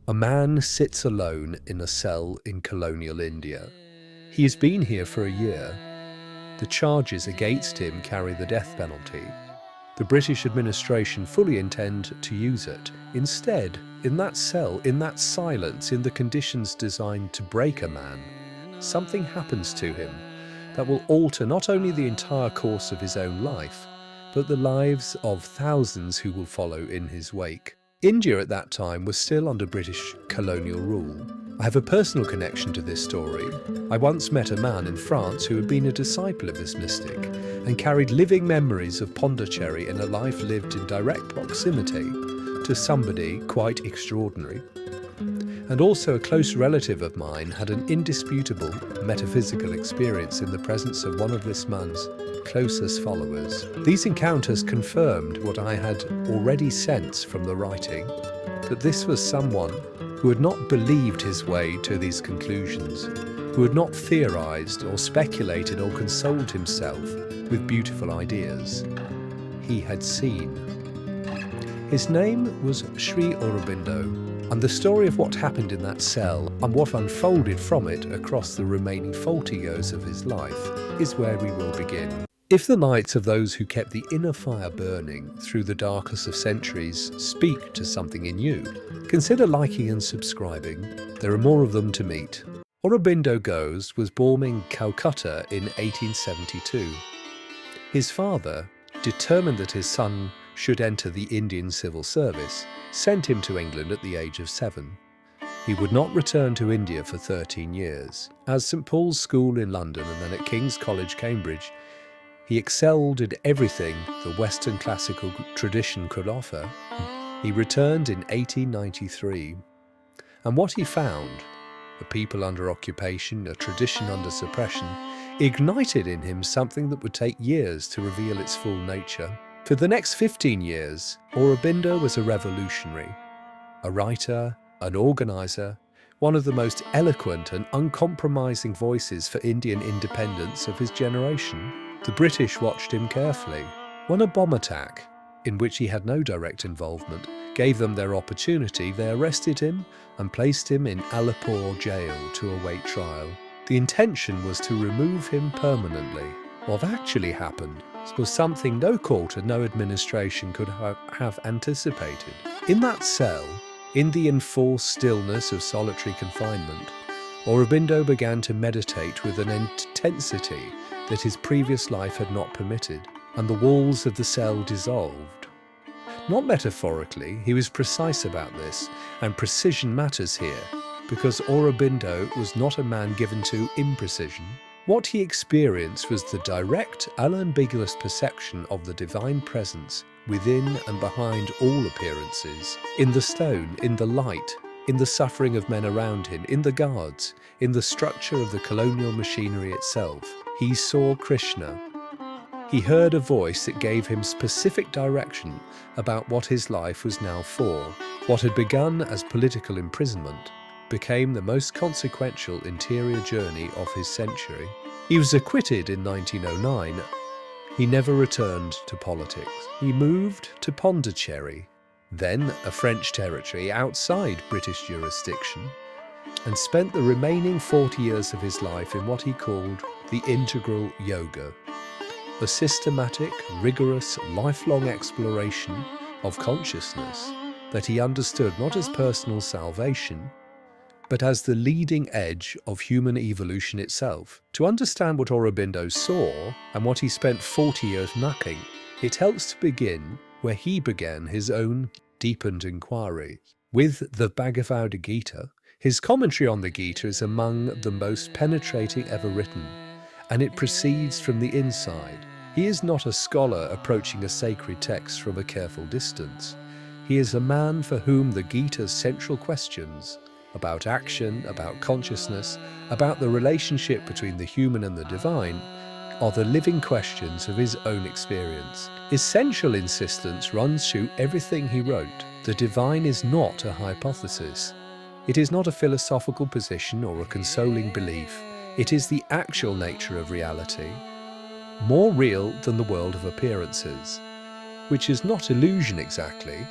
A man sits alone in a cell in colonial India. He has been here for a year. The charges against him carry the death penalty. The British administration fully intend to use it. Instead, in that cell, in that silence, in the conditions designed to break a man, something happens to him that will alter not only the entire course of his own life, but the lives of thousands who will follow in his wake. India at that time was still under British colonial rule. I have a personal connection to this story. I once met a man in France who had been a disciple of this mystic and carried living memories of Pondicherry in a life lived in direct proximity to somebody quite extraordinary. And also a close relative of mine had an indisputable metaphysical experience in the presence of one of this man's closest followers. These encounters confirmed what I had already sensed from the writing, that this was someone who had not believed his way to these conclusions, who had not theorized or speculated or consoled himself with beautiful ideas. He had seen. His name was Sri Aurobindo, and the story of what happened in that cell and what unfolded from it across the remaining 40 years of his life is where we will begin. If the lights of those who kept the inner fire burning through the darkest of centuries speak to something in you, consider liking and subscribing. There are more of them to meet. Aurobindo Ghose was born in Calcutta in 1872. His father, determined that his son should enter the Indian civil service, sent him to England at the age of 7. He would not return to India for 13 years. At St Paul's School in London and then at King's College, Cambridge, he excelled in everything the Western classical tradition could offer. He returned in 1893, and what he found, a people under occupation, a tradition under suppression, ignited in him something that would take years to reveal its full nature. For the next 15 years, Aurobindo was a revolutionary, a writer, an organizer, one of the most eloquent and uncompromising voices for Indian independence of his generation. The British watched him carefully. When a bomb attack, in which he had no direct involvement, gave them their opportunity, they arrested him and placed him in Alipore jail to await trial. The intention was to remove him permanently. What actually happened was something no court and no administration could have anticipated. In that cell, in the enforced stillness of solitary confinement, Aurobindo began to meditate with an intensity that his previous life had not permitted, and the walls of the cell dissolved. Not metaphorically, he was precise about this, and precision matters here, because Aurobindo was not a man given to imprecision. What he experienced was the direct, unambiguous perception of the divine presence within and behind all appearances, in the stone, in the light, in the suffering of men around him, in the guards, in the structure of the colonial machinery itself. He saw Krishna. He heard a voice that gave him specific direction about what his life was now for. What had begun as political imprisonment became the most consequential interior journey of his century. He was acquitted in 1909. He never returned to politics. He moved to Pondicherry, then a French territory outside British jurisdiction, and spent the remaining 40 years of his life in what he called the integral yoga, a systematic, rigorous, lifelong exploration of consciousness that he understood not as personal salvation, but as the leading edge of human evolution itself. To understand what Aurobindo saw and what he spent 40 years mapping, it helps to begin where he began his own deepened inquiry. With the Bhagavad Gita, his commentary on the Gita is among the most penetrating ever written, and it proceeds from the inside. He is not a scholar approaching a sacred text from a careful distance. He is a man for whom the Gita's central questions about action, about consciousness, about the relationship between the human and the divine, are the living questions of his own experience. His central insistence runs through everything he wrote. The divine is not a hypothesis. It is not a philosophical position or a consoling belief. It is the actual nature of reality, more real than the world of appearances, which is not illusion exactly,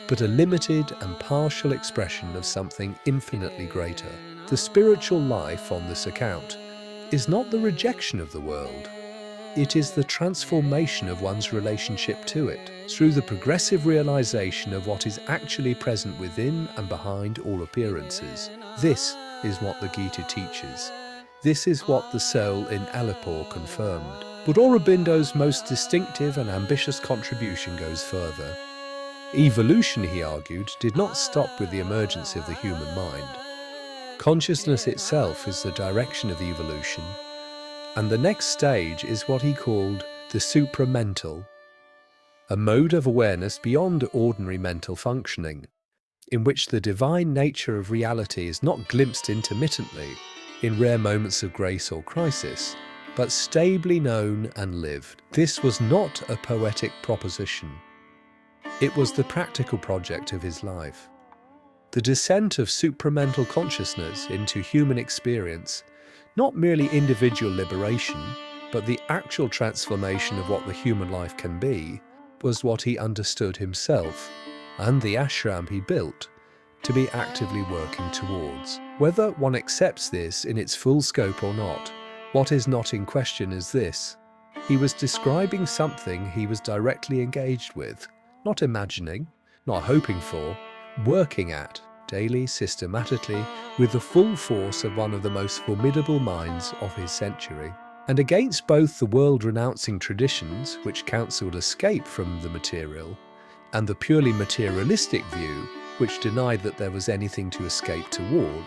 but a limited and partial expression of something infinitely greater. The spiritual life on this account is not the rejection of the world. It is the transformation of one's relationship to it through the progressive realization of what is actually present within and behind all appearances. This is what the Gita teaches. This is what the soul in Alipur confirmed. But Aurobindo's most distinctive and ambitious contribution goes further. Evolution, he argued, did not stop with the emergence of the human mind. Consciousness itself is the direction of evolution, and the next stage is what he called the supramental, a mode of awareness beyond ordinary mental functioning, in which the divine nature of reality is not glimpsed intermittently in rare moments of grace or crisis, but stably known and lived. This was not a poetic proposition. It was the practical project of his life. The descent of supramental consciousness into human experience, not merely individual liberation, but the actual transformation of what the human life can be, was what he understood himself, and the ashram he built, to be actively working towards. Whether one accepts this in its full scope or not, what is not in question is this: he was describing something he was directly engaged with, not imagining, not hoping for, working at, daily, systematically, with the full force of one of the most formidable minds of his century. And against both the world-renouncing traditions, which counselled escape from the material, and the purely materialistic view, which denied that there was anything to escape toward,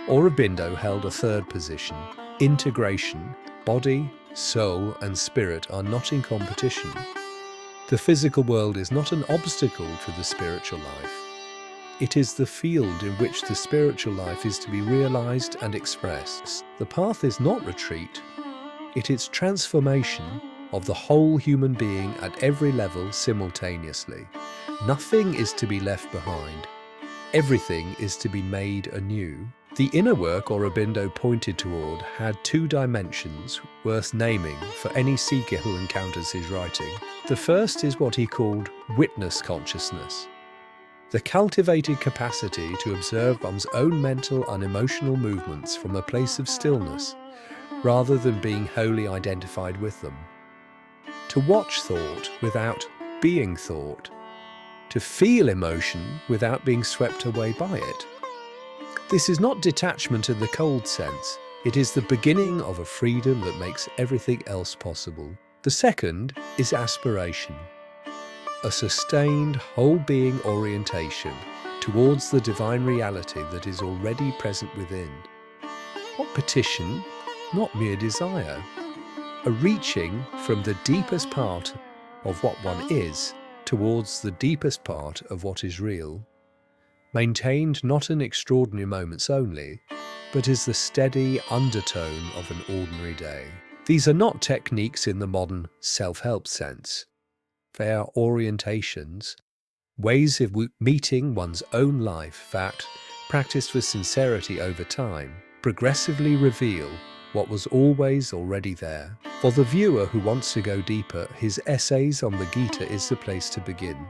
Aurobindo held a third position. Integration, body, soul, and spirit are not in competition. The physical world is not an obstacle to the spiritual life. It is the field in which the spiritual life is to be realized and expressed. The path is not retreat. It is transformation of the whole human being at every level simultaneously. Nothing is to be left behind. Everything is to be made anew. The inner work Aurobindo pointed toward had two dimensions worth naming for any seeker who encounters his writing. The first is what he called witness consciousness, the cultivated capacity to observe one's own mental and emotional movements from a place of stillness, rather than being wholly identified with them. To watch thought without being thought. To feel emotion without being swept away by it. This is not detachment in the cold sense. It is the beginning of a freedom that makes everything else possible. The second is aspiration, a sustained whole-being orientation towards the divine reality that is already present within. Not petition, not mere desire. A reaching from the deepest part of what one is towards the deepest part of what is real, maintained not in extraordinary moments only, but is the steady undertone of an ordinary day. These are not techniques in the modern self-help sense. They are orientations, ways of meeting one's own life that, practiced with sincerity over time, progressively reveal what was always already there. For the viewer who wants to go deeper, his essays on the Gita is the place to begin.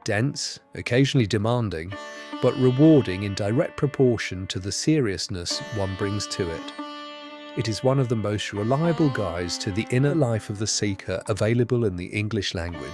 Dense, occasionally demanding, but rewarding in direct proportion to the seriousness one brings to it. It is one of the most reliable guides to the inner life of the seeker available in the English language.